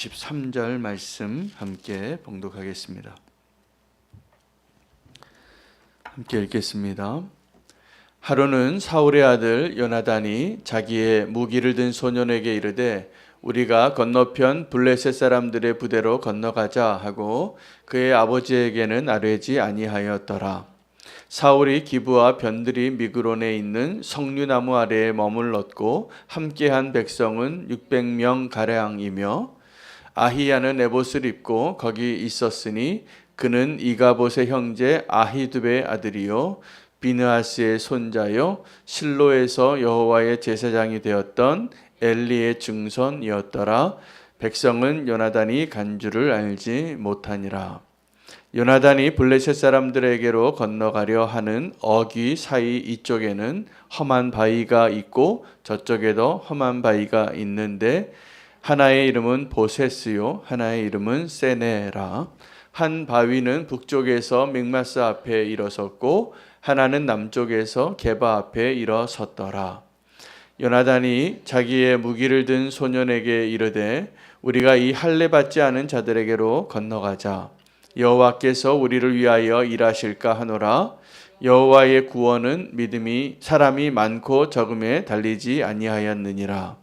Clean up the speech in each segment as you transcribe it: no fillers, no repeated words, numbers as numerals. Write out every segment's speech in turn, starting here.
13절 말씀 함께 봉독하겠습니다. 함께 읽겠습니다. 하루는 사울의 아들 요나단이 자기의 무기를 든 소년에게 이르되 우리가 건너편 블레셋 사람들의 부대로 건너가자 하고 그의 아버지에게는 아뢰지 아니하였더라. 사울이 기브와 변들이 미그론에 있는 석류나무 아래에 머물렀고 함께한 백성은 600명 가량이며 아히야는 에봇을 입고 거기 있었으니 그는 이가봇의 형제 아히두베의 아들이요 비느하스의 손자요 실로에서 여호와의 제사장이 되었던 엘리의 증손이었더라. 백성은 요나단이 간 줄을 알지 못하니라. 요나단이 블레셋 사람들에게로 건너가려 하는 어귀 사이 이쪽에는 험한 바위가 있고 저쪽에도 험한 바위가 있는데 하나의 이름은 보세스요 하나의 이름은 세네라. 한 바위는 북쪽에서 믹마스 앞에 일어섰고 하나는 남쪽에서 게바 앞에 일어섰더라. 요나단이 자기의 무기를 든 소년에게 이르되 우리가 이 할례 받지 않은 자들에게로 건너가자. 여호와께서 우리를 위하여 일하실까 하노라. 여호와의 구원은 믿음이 사람이 많고 적음에 달리지 아니하였느니라.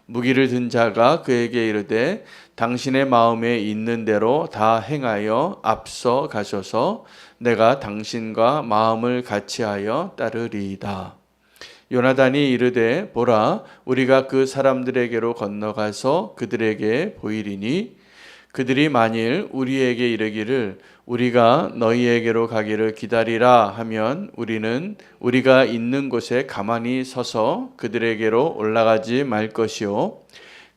무기를 든 자가 그에게 이르되 당신의 마음에 있는 대로 다 행하여 앞서 가셔서 내가 당신과 마음을 같이하여 따르리이다. 요나단이 이르되 보라 우리가 그 사람들에게로 건너가서 그들에게 보이리니 그들이 만일 우리에게 이르기를 우리가 너희에게로 가기를 기다리라 하면 우리는 우리가 있는 곳에 가만히 서서 그들에게로 올라가지 말 것이요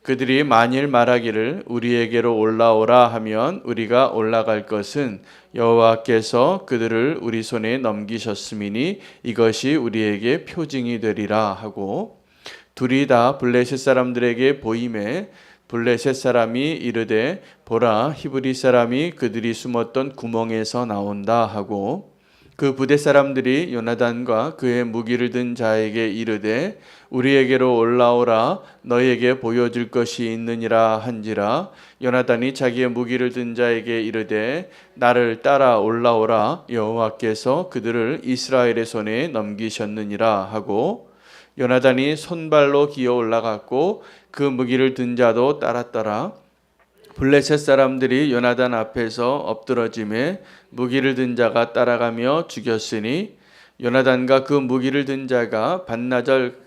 그들이 만일 말하기를 우리에게로 올라오라 하면 우리가 올라갈 것은 여호와께서 그들을 우리 손에 넘기셨음이니 이것이 우리에게 표징이 되리라 하고 둘이 다 블레셋 사람들에게 보임에 블레셋 사람이 이르되 보라 히브리 사람이 그들이 숨었던 구멍에서 나온다 하고 그 부대 사람들이 요나단과 그의 무기를 든 자에게 이르되 우리에게로 올라오라 너희에게 보여줄 것이 있느니라 한지라. 요나단이 자기의 무기를 든 자에게 이르되 나를 따라 올라오라 여호와께서 그들을 이스라엘의 손에 넘기셨느니라 하고 요나단이 손발로 기어 올라갔고 그 무기를 든 자도 따랐더라. 블레셋 사람들이 요나단 앞에서 엎드러짐에 무기를 든 자가 따라가며 죽였으니 요나단과 그 무기를 든 자가 반나절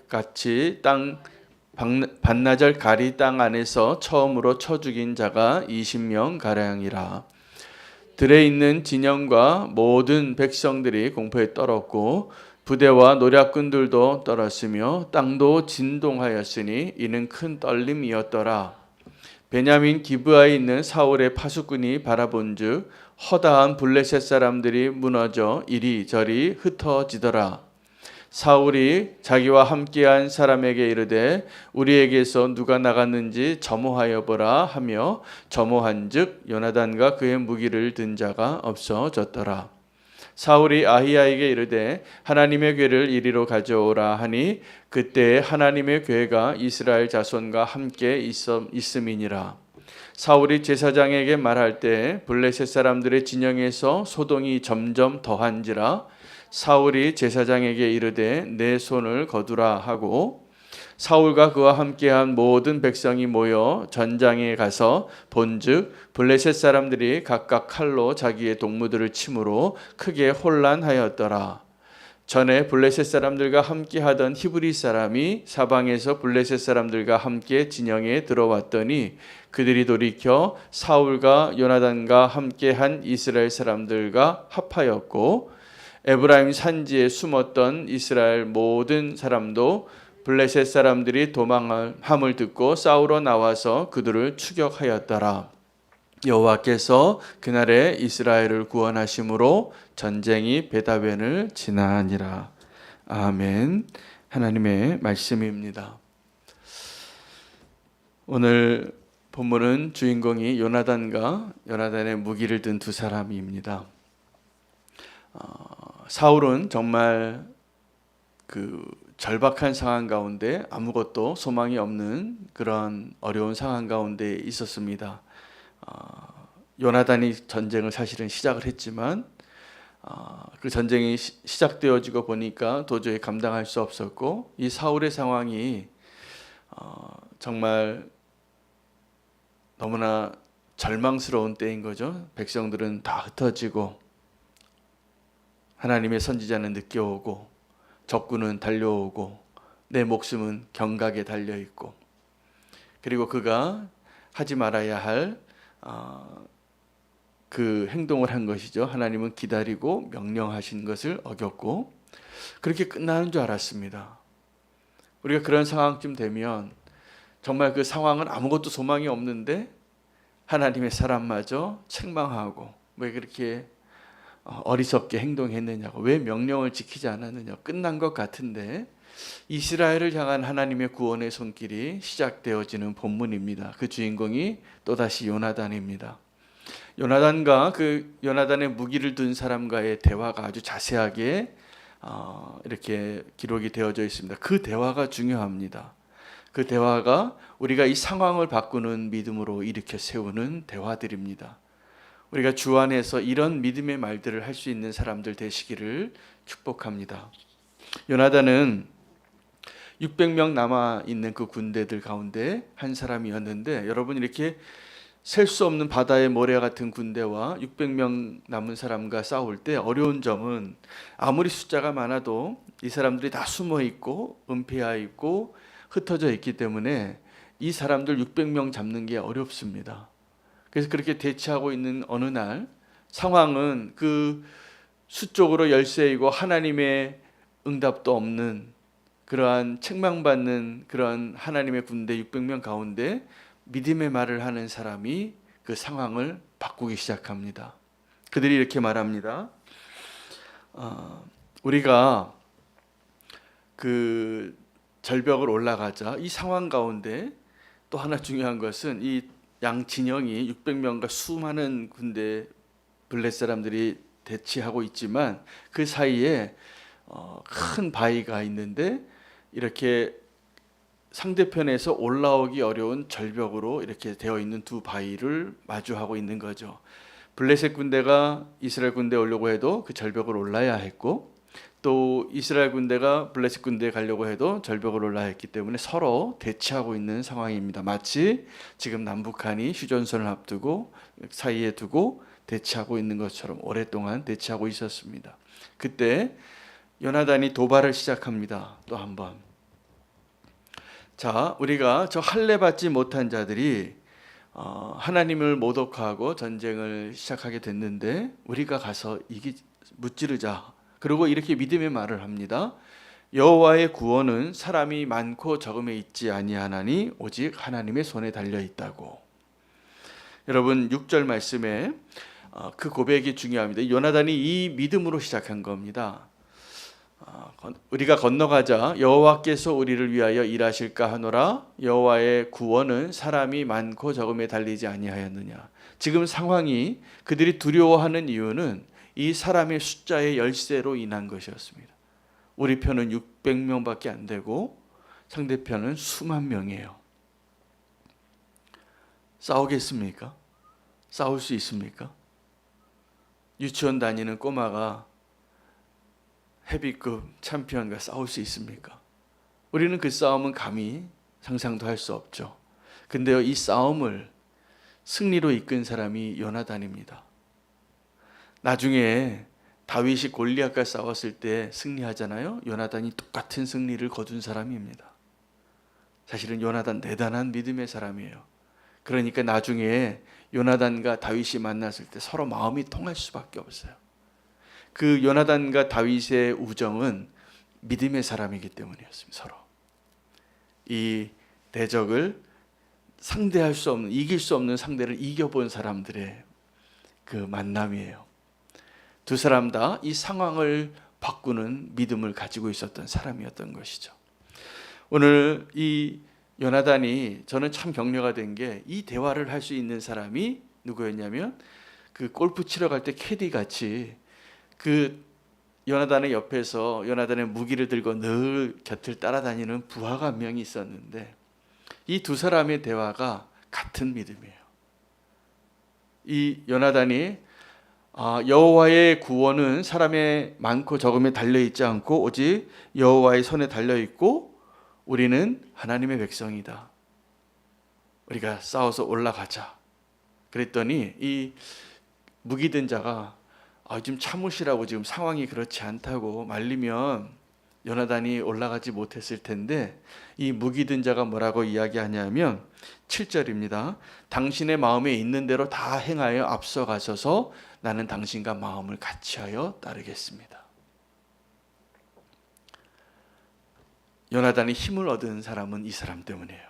가리 땅 안에서 처음으로 쳐 죽인 자가 20명 가량이라. 들에 있는 진영과 모든 백성들이 공포에 떨었고 부대와 노략군들도 떨었으며 땅도 진동하였으니 이는 큰 떨림이었더라. 베냐민 기브아에 있는 사울의 파수꾼이 바라본즉 허다한 블레셋 사람들이 무너져 이리저리 흩어지더라. 사울이 자기와 함께한 사람에게 이르되 우리에게서 누가 나갔는지 점호하여 보라 하며 점호한즉 요나단과 그의 무기를 든 자가 없어졌더라. 사울이 아히야에게 이르되 하나님의 궤를 이리로 가져오라 하니 그때 하나님의 궤가 이스라엘 자손과 함께 있음이니라. 사울이 제사장에게 말할 때 블레셋 사람들의 진영에서 소동이 점점 더한지라. 사울이 제사장에게 이르되 내 손을 거두라 하고 사울과 그와 함께한 모든 백성이 모여 전장에 가서 본즉 블레셋 사람들이 각각 칼로 자기의 동무들을 치므로 크게 혼란하였더라. 전에 블레셋 사람들과 함께하던 히브리 사람이 사방에서 블레셋 사람들과 함께 진영에 들어왔더니 그들이 돌이켜 사울과 요나단과 함께한 이스라엘 사람들과 합하였고 에브라임 산지에 숨었던 이스라엘 모든 사람도 블레셋 사람들이 도망함을 듣고 싸우러 나와서 그들을 추격하였더라. 여호와께서 그날에 이스라엘을 구원하심으로 전쟁이 베다벤을 지나니라. 아멘. 하나님의 말씀입니다. 오늘 본문은 주인공이 요나단과 요나단의 무기를 든 두 사람입니다. 사울은 정말 절박한 상황 가운데 아무것도 소망이 없는 그런 어려운 상황 가운데 있었습니다. 요나단이 전쟁을 사실은 시작을 했지만 그 전쟁이 시작되어지고 보니까 도저히 감당할 수 없었고, 이 사울의 상황이 정말 너무나 절망스러운 때인 거죠. 백성들은 다 흩어지고 하나님의 선지자는 늦게 오고 적군은 달려오고 내 목숨은 경각에 달려있고, 그리고 그가 하지 말아야 할 그 행동을 한 것이죠. 하나님은 기다리고 명령하신 것을 어겼고, 그렇게 끝나는 줄 알았습니다. 우리가 그런 상황쯤 되면 정말 그 상황은 아무것도 소망이 없는데 하나님의 사람마저 책망하고 왜 그렇게 어리석게 행동했느냐고, 왜 명령을 지키지 않았느냐, 끝난 것 같은데 이스라엘을 향한 하나님의 구원의 손길이 시작되어지는 본문입니다. 그 주인공이 또다시 요나단입니다. 요나단과 그 요나단의 무기를 든 사람과의 대화가 아주 자세하게 이렇게 기록이 되어져 있습니다. 그 대화가 중요합니다. 그 대화가 우리가 이 상황을 바꾸는 믿음으로 일으켜 세우는 대화들입니다. 우리가 주 안에서 이런 믿음의 말들을 할 수 있는 사람들 되시기를 축복합니다. 요나단은 600명 남아있는 그 군대들 가운데 한 사람이었는데, 여러분 이렇게 셀 수 없는 바다의 모래 같은 군대와 600명 남은 사람과 싸울 때 어려운 점은 아무리 숫자가 많아도 이 사람들이 다 숨어 있고 은폐하 있고 흩어져 있기 때문에 이 사람들 600명 잡는 게 어렵습니다. 그래서 그렇게 대치하고 있는 어느 날 상황은 그 수적으로 열세이고 하나님의 응답도 없는 그러한 책망받는 그런 하나님의 군대 600명 가운데 믿음의 말을 하는 사람이 그 상황을 바꾸기 시작합니다. 그들이 이렇게 말합니다. 우리가 그 절벽을 올라가자. 이 상황 가운데 또 하나 중요한 것은 이 양 진영이 600명과 수많은 군대 블렛 사람들이 대치하고 있지만 그 사이에 큰 바위가 있는데 이렇게 상대편에서 올라오기 어려운 절벽으로 이렇게 되어 있는 두 바위를 마주하고 있는 거죠. 블레셋 군대가 이스라엘 군대에 오려고 해도 그 절벽을 올라야 했고, 또 이스라엘 군대가 블레셋 군대에 가려고 해도 절벽을 올라야 했기 때문에 서로 대치하고 있는 상황입니다. 마치 지금 남북한이 휴전선을 앞두고 사이에 두고 대치하고 있는 것처럼 오랫동안 대치하고 있었습니다. 그때 요나단이 도발을 시작합니다. 또 한 번. 자, 우리가 저 할례 받지 못한 자들이 하나님을 모독하고 전쟁을 시작하게 됐는데 우리가 가서 무찌르자. 그리고 이렇게 믿음의 말을 합니다. 여호와의 구원은 사람이 많고 적음에 있지 아니하나니 오직 하나님의 손에 달려 있다고. 여러분 6절 말씀에 그 고백이 중요합니다. 요나단이 이 믿음으로 시작한 겁니다. 우리가 건너가자. 여호와께서 우리를 위하여 일하실까 하노라. 여호와의 구원은 사람이 많고 적음에 달리지 아니하였느냐. 지금 상황이 그들이 두려워하는 이유는 이 사람의 숫자의 열세로 인한 것이었습니다. 우리 편은 600명밖에 안 되고 상대편은 수만 명이에요. 싸우겠습니까? 싸울 수 있습니까? 유치원 다니는 꼬마가 헤비급 챔피언과 싸울 수 있습니까? 우리는 그 싸움은 감히 상상도 할 수 없죠. 근데요, 이 싸움을 승리로 이끈 사람이 요나단입니다. 나중에 다윗이 골리앗과 싸웠을 때 승리하잖아요. 요나단이 똑같은 승리를 거둔 사람입니다. 사실은 요나단 대단한 믿음의 사람이에요. 그러니까 나중에 요나단과 다윗이 만났을 때 서로 마음이 통할 수밖에 없어요. 그 요나단과 다윗의 우정은 믿음의 사람이기 때문이었습니다. 서로 이 대적을 상대할 수 없는, 이길 수 없는 상대를 이겨본 사람들의 그 만남이에요. 두 사람 다 이 상황을 바꾸는 믿음을 가지고 있었던 사람이었던 것이죠. 오늘 이 요나단이 저는 참 격려가 된 게, 이 대화를 할 수 있는 사람이 누구였냐면 그 골프 치러 갈 때 캐디 같이 그 요나단의 옆에서 요나단의 무기를 들고 늘 곁을 따라다니는 부하가 한 명이 있었는데 이 두 사람의 대화가 같은 믿음이에요. 이 요나단이 여호와의 구원은 사람의 많고 적음에 달려있지 않고 오직 여호와의 손에 달려있고 우리는 하나님의 백성이다. 우리가 싸워서 올라가자. 그랬더니 이 무기든 자가 좀 참으시라고, 지금 상황이 그렇지 않다고 말리면 요나단이 올라가지 못했을 텐데, 이 무기든 자가 뭐라고 이야기하냐면 7절입니다. 당신의 마음에 있는 대로 다 행하여 앞서가셔서 나는 당신과 마음을 같이하여 따르겠습니다. 요나단이 힘을 얻은 사람은 이 사람 때문이에요.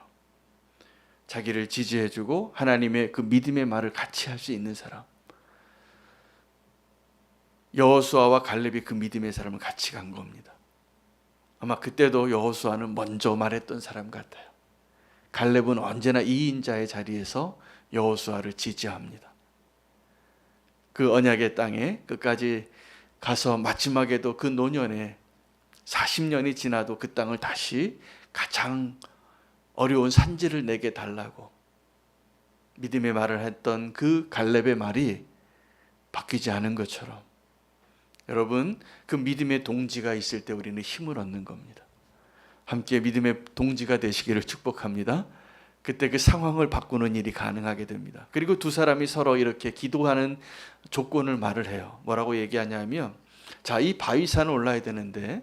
자기를 지지해주고 하나님의 그 믿음의 말을 같이 할 수 있는 사람. 여호수아와 갈렙이 그 믿음의 사람을 같이 간 겁니다. 아마 그때도 여호수아는 먼저 말했던 사람 같아요. 갈렙은 언제나 2인자의 자리에서 여호수아를 지지합니다. 그 언약의 땅에 끝까지 가서 마지막에도 그 노년에 40년이 지나도 그 땅을 다시 가장 어려운 산지를 내게 달라고 믿음의 말을 했던 그 갈렙의 말이 바뀌지 않은 것처럼, 여러분, 그 믿음의 동지가 있을 때 우리는 힘을 얻는 겁니다. 함께 믿음의 동지가 되시기를 축복합니다. 그때 그 상황을 바꾸는 일이 가능하게 됩니다. 그리고 두 사람이 서로 이렇게 기도하는 조건을 말을 해요. 뭐라고 얘기하냐면, 자, 이 바위산을 올라야 되는데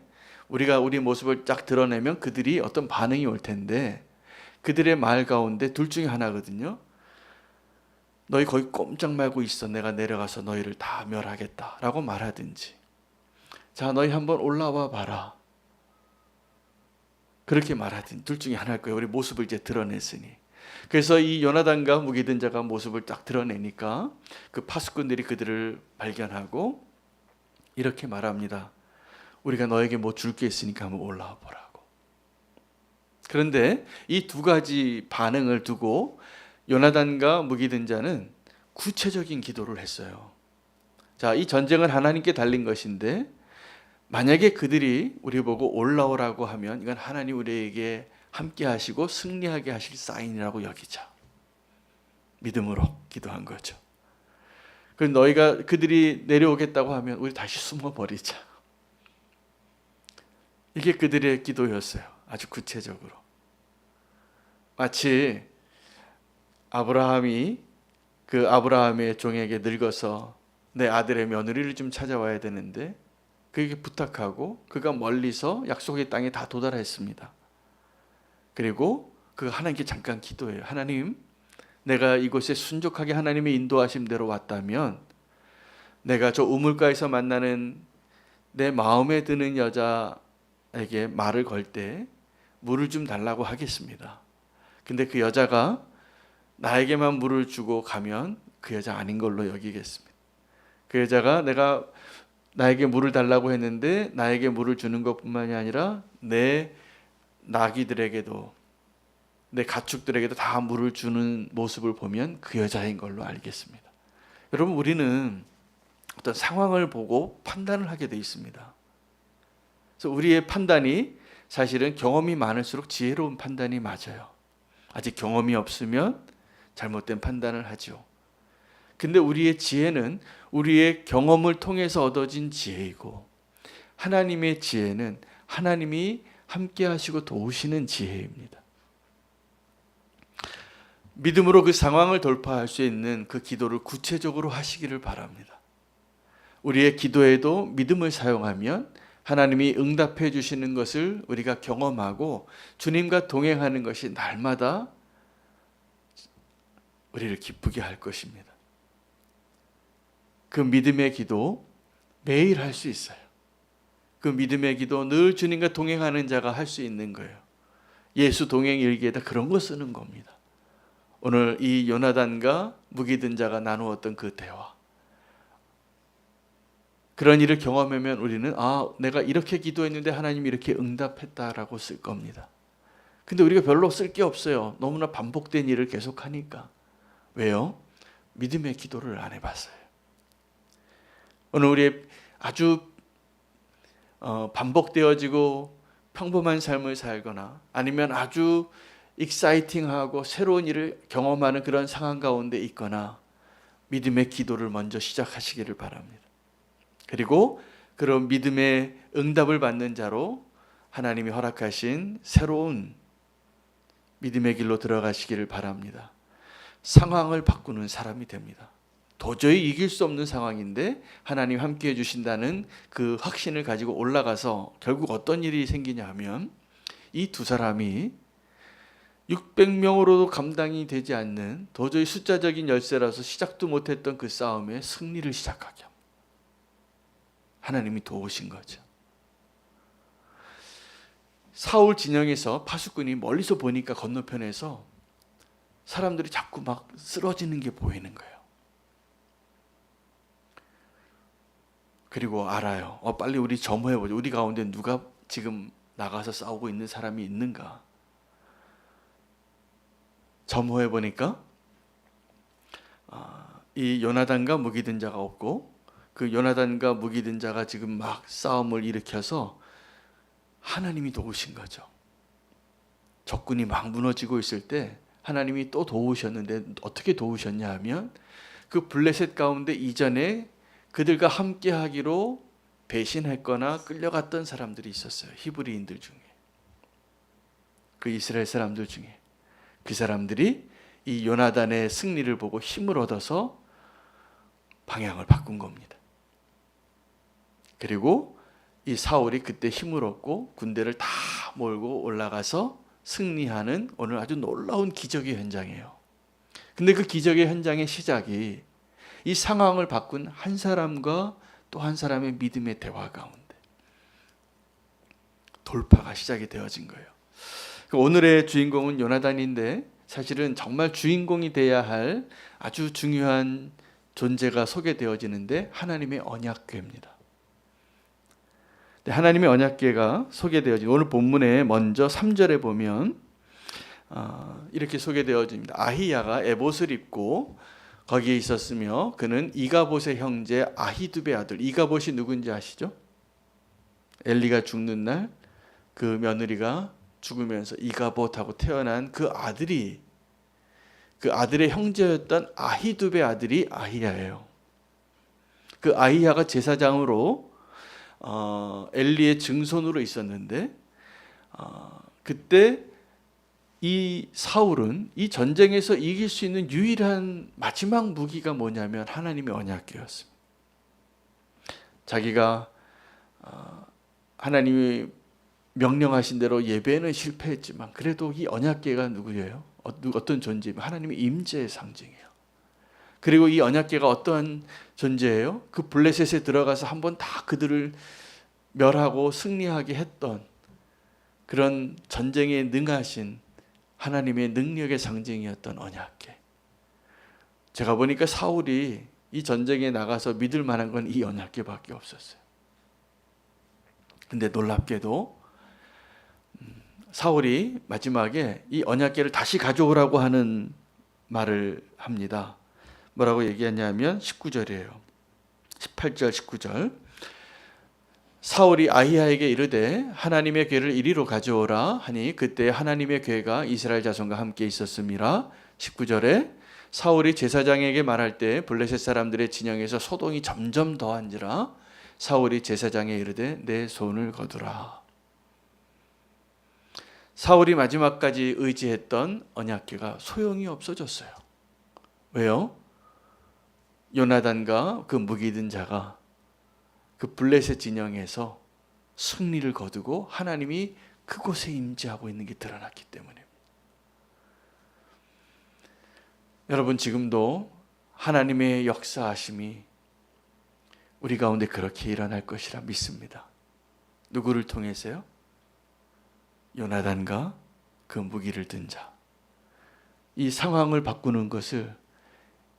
우리가 우리 모습을 쫙 드러내면 그들이 어떤 반응이 올 텐데, 그들의 말 가운데 둘 중에 하나거든요. 너희 거기 꼼짝 말고 있어. 내가 내려가서 너희를 다 멸하겠다 라고 말하든지, 자, 너희 한번 올라와 봐라, 그렇게 말하든지, 둘 중에 하나일 거예요. 우리 모습을 이제 드러냈으니. 그래서 이 요나단과 무기든 자가 모습을 딱 드러내니까 그 파수꾼들이 그들을 발견하고 이렇게 말합니다. 우리가 너에게 뭐 줄 게 있으니까 한번 올라와 보라고. 그런데 이 두 가지 반응을 두고 요나단과 무기든 자는 구체적인 기도를 했어요. 자, 이 전쟁은 하나님께 달린 것인데 만약에 그들이 우리 보고 올라오라고 하면 이건 하나님 우리에게 함께 하시고 승리하게 하실 사인이라고 여기자. 믿음으로 기도한 거죠. 그럼 너희가 그들이 내려오겠다고 하면 우리 다시 숨어버리자. 이게 그들의 기도였어요. 아주 구체적으로. 마치 아브라함이 그 아브라함의 종에게 늙어서 내 아들의 며느리를 좀 찾아와야 되는데 그에게 부탁하고 그가 멀리서 약속의 땅에 다 도달했습니다. 그리고 그 하나님께 잠깐 기도해요. 하나님, 내가 이곳에 순종하게 하나님의 인도하심대로 왔다면 내가 저 우물가에서 만나는 내 마음에 드는 여자에게 말을 걸 때 물을 좀 달라고 하겠습니다. 근데 그 여자가 나에게만 물을 주고 가면 그 여자 아닌 걸로 여기겠습니다. 그 여자가 나에게 물을 달라고 했는데 나에게 물을 주는 것뿐만이 아니라 내 나귀들에게도 내 가축들에게도 다 물을 주는 모습을 보면 그 여자인 걸로 알겠습니다. 여러분, 우리는 어떤 상황을 보고 판단을 하게 돼 있습니다. 그래서 우리의 판단이 사실은 경험이 많을수록 지혜로운 판단이 맞아요. 아직 경험이 없으면 잘못된 판단을 하죠. 근데 우리의 지혜는 우리의 경험을 통해서 얻어진 지혜이고, 하나님의 지혜는 하나님이 함께 하시고 도우시는 지혜입니다. 믿음으로 그 상황을 돌파할 수 있는 그 기도를 구체적으로 하시기를 바랍니다. 우리의 기도에도 믿음을 사용하면 하나님이 응답해 주시는 것을 우리가 경험하고 주님과 동행하는 것이 날마다 우리를 기쁘게 할 것입니다. 그 믿음의 기도 매일 할 수 있어요. 그 믿음의 기도 늘 주님과 동행하는 자가 할 수 있는 거예요. 예수 동행 일기에다 그런 거 쓰는 겁니다. 오늘 이 요나단과 무기든 자가 나누었던 그 대화, 그런 일을 경험하면 우리는 내가 이렇게 기도했는데 하나님이 이렇게 응답했다라고 쓸 겁니다. 근데 우리가 별로 쓸 게 없어요. 너무나 반복된 일을 계속하니까. 왜요? 믿음의 기도를 안 해봤어요. 오늘 우리의 아주 반복되어지고 평범한 삶을 살거나 아니면 아주 익사이팅하고 새로운 일을 경험하는 그런 상황 가운데 있거나 믿음의 기도를 먼저 시작하시기를 바랍니다. 그리고 그런 믿음의 응답을 받는 자로 하나님이 허락하신 새로운 믿음의 길로 들어가시기를 바랍니다. 상황을 바꾸는 사람이 됩니다. 도저히 이길 수 없는 상황인데 하나님 함께 해주신다는 그 확신을 가지고 올라가서 결국 어떤 일이 생기냐 하면 이 두 사람이 600명으로도 감당이 되지 않는 도저히 숫자적인 열세라서 시작도 못했던 그 싸움에 승리를 시작하게 합니다. 하나님이 도우신 거죠. 사울 진영에서 파수꾼이 멀리서 보니까 건너편에서 사람들이 자꾸 막 쓰러지는 게 보이는 거예요. 그리고 알아요. 빨리 우리 점호해보자. 우리 가운데 누가 지금 나가서 싸우고 있는 사람이 있는가? 점호해보니까 이 요나단과 무기든 자가 없고 그 요나단과 무기든 자가 지금 막 싸움을 일으켜서 하나님이 도우신 거죠. 적군이 막 무너지고 있을 때 하나님이 또 도우셨는데 어떻게 도우셨냐 하면 그 블레셋 가운데 이전에 그들과 함께 하기로 배신했거나 끌려갔던 사람들이 있었어요. 히브리인들 중에. 그 이스라엘 사람들 중에. 그 사람들이 이 요나단의 승리를 보고 힘을 얻어서 방향을 바꾼 겁니다. 그리고 이 사울이 그때 힘을 얻고 군대를 다 몰고 올라가서 승리하는 오늘 아주 놀라운 기적의 현장이에요. 근데 그 기적의 현장의 시작이 이 상황을 바꾼 한 사람과 또 한 사람의 믿음의 대화 가운데 돌파가 시작이 되어진 거예요. 오늘의 주인공은 요나단인데 사실은 정말 주인공이 돼야 할 아주 중요한 존재가 소개되어지는데 하나님의 언약궤입니다. 하나님의 언약궤가 소개되어진 오늘 본문에 먼저 3절에 보면 이렇게 소개되어집니다. 아히야가 에봇을 입고 거기에 있었으며 그는 이가봇의 형제 아히두베 아들. 이가봇이 누군지 아시죠? 엘리가 죽는 날 그 며느리가 죽으면서 이가봇하고 태어난 그 아들이 그 아들의 형제였던 아히두베 아들이 아히야예요. 그 아히야가 제사장으로 엘리의 증손으로 있었는데 그때 이 사울은 이 전쟁에서 이길 수 있는 유일한 마지막 무기가 뭐냐면 하나님의 언약궤였습니다. 자기가 하나님이 명령하신 대로 예배는 실패했지만 그래도 이 언약궤가 누구예요? 어떤 존재이면 하나님의 임재의 상징이에요. 그리고 이 언약궤가 어떠한 존재예요? 그 블레셋에 들어가서 한번 다 그들을 멸하고 승리하게 했던 그런 전쟁에 능하신 하나님의 능력의 상징이었던 언약궤. 제가 보니까 사울이 이 전쟁에 나가서 믿을 만한 건 이 언약궤밖에 없었어요. 근데 놀랍게도 사울이 마지막에 이 언약궤를 다시 가져오라고 하는 말을 합니다. 뭐라고 얘기하냐면 19절이에요. 18절 19절. 사울이 아히야에게 이르되 하나님의 궤를 이리로 가져오라 하니 그때 하나님의 궤가 이스라엘 자손과 함께 있었음이라. 19절에 사울이 제사장에게 말할 때 블레셋 사람들의 진영에서 소동이 점점 더한지라. 사울이 제사장에 이르되 내 손을 거두라. 사울이 마지막까지 의지했던 언약궤가 소용이 없어졌어요. 왜요? 요나단과 그 무기든 자가 그 블레셋 진영에서 승리를 거두고 하나님이 그곳에 임재하고 있는 게 드러났기 때문입니다. 여러분 지금도 하나님의 역사하심이 우리 가운데 그렇게 일어날 것이라 믿습니다. 누구를 통해서요? 요나단과 그 무기를 든 자. 이 상황을 바꾸는 것을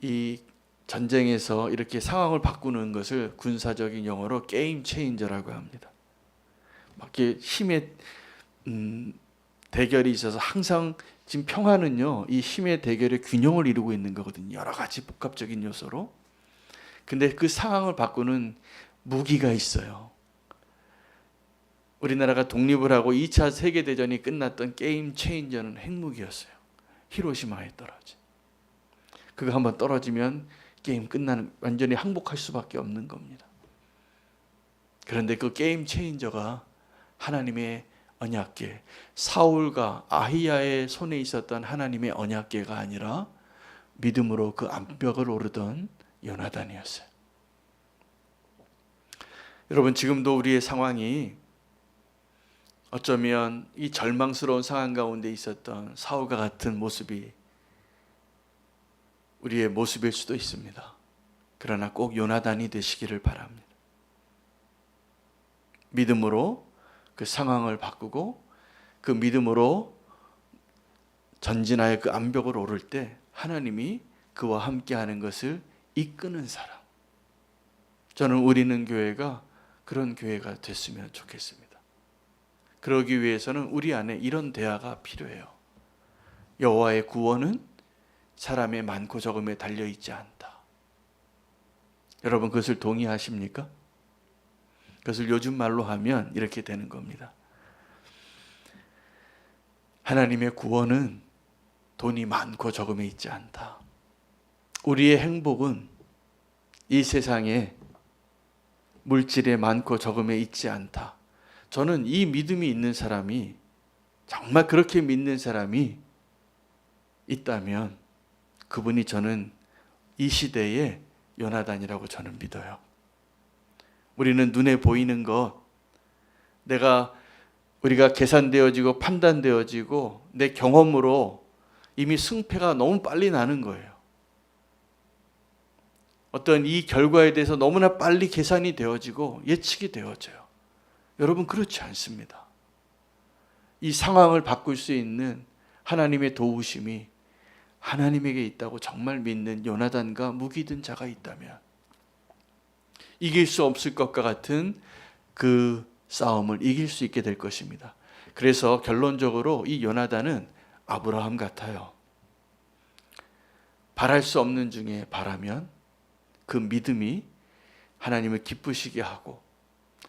이 전쟁에서 이렇게 상황을 바꾸는 것을 군사적인 용어로 게임 체인저라고 합니다. 막 이렇게 힘의 대결이 있어서 항상 지금 평화는요, 이 힘의 대결의 균형을 이루고 있는 거거든요. 여러 가지 복합적인 요소로. 근데 그 상황을 바꾸는 무기가 있어요. 우리나라가 독립을 하고 2차 세계대전이 끝났던 게임 체인저는 핵무기였어요. 히로시마에 떨어진. 그거 한번 떨어지면 게임 끝나는, 완전히 항복할 수밖에 없는 겁니다. 그런데 그 게임 체인저가 하나님의 언약궤, 사울과 아히야의 손에 있었던 하나님의 언약궤가 아니라 믿음으로 그 암벽을 오르던 요나단이었어요. 여러분, 지금도 우리의 상황이 어쩌면 이 절망스러운 상황 가운데 있었던 사울과 같은 모습이 우리의 모습일 수도 있습니다. 그러나 꼭 요나단이 되시기를 바랍니다. 믿음으로 그 상황을 바꾸고 그 믿음으로 전진하여 그 암벽을 오를 때 하나님이 그와 함께하는 것을 이끄는 사람. 저는 우리는 교회가 그런 교회가 됐으면 좋겠습니다. 그러기 위해서는 우리 안에 이런 대화가 필요해요. 여호와의 구원은 사람의 많고 적음에 달려있지 않다. 여러분, 그것을 동의하십니까? 그것을 요즘 말로 하면 이렇게 되는 겁니다. 하나님의 구원은 돈이 많고 적음에 있지 않다. 우리의 행복은 이 세상에 물질에 많고 적음에 있지 않다. 저는 이 믿음이 있는 사람이, 정말 그렇게 믿는 사람이 있다면 그분이 저는 이 시대의 요나단이라고 저는 믿어요. 우리는 눈에 보이는 것, 우리가 계산되어지고 판단되어지고 내 경험으로 이미 승패가 너무 빨리 나는 거예요. 어떤 이 결과에 대해서 너무나 빨리 계산이 되어지고 예측이 되어져요. 여러분, 그렇지 않습니다. 이 상황을 바꿀 수 있는 하나님의 도우심이 하나님에게 있다고 정말 믿는 요나단과 무기든 자가 있다면 이길 수 없을 것과 같은 그 싸움을 이길 수 있게 될 것입니다. 그래서 결론적으로 이 요나단은 아브라함 같아요. 바랄 수 없는 중에 바라면 그 믿음이 하나님을 기쁘시게 하고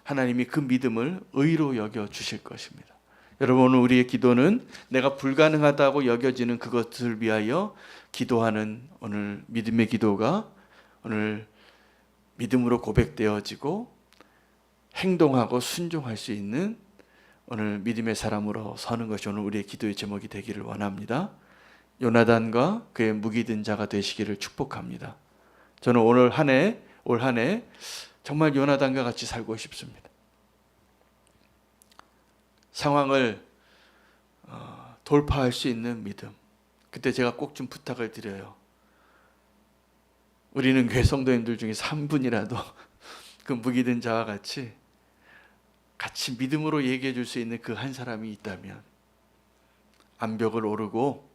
하나님이 그 믿음을 의로 여겨 주실 것입니다. 여러분, 오늘 우리의 기도는 내가 불가능하다고 여겨지는 그것을 위하여 기도하는 오늘 믿음의 기도가 오늘 믿음으로 고백되어지고 행동하고 순종할 수 있는 오늘 믿음의 사람으로 서는 것이 오늘 우리의 기도의 제목이 되기를 원합니다. 요나단과 그의 무기든 자가 되시기를 축복합니다. 저는 올 한 해 정말 요나단과 같이 살고 싶습니다. 상황을 돌파할 수 있는 믿음. 그때 제가 꼭 좀 부탁을 드려요. 우리는 교회 성도님들 중에서 한 분이라도 그 무기든 자와 같이 믿음으로 얘기해 줄 수 있는 그 한 사람이 있다면 암벽을 오르고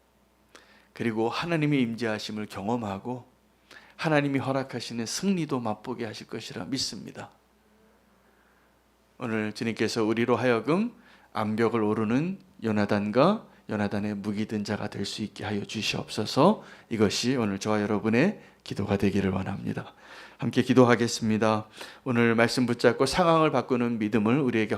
그리고 하나님의 임재하심을 경험하고 하나님이 허락하시는 승리도 맛보게 하실 것이라 믿습니다. 오늘 주님께서 우리로 하여금 암벽을 오르는 요나단과 요나단의 무기든 자가 될 수 있게 하여 주시옵소서. 이것이 오늘 저와 여러분의 기도가 되기를 원합니다. 함께 기도하겠습니다. 오늘 말씀 붙잡고 상황을 바꾸는 믿음을 우리에게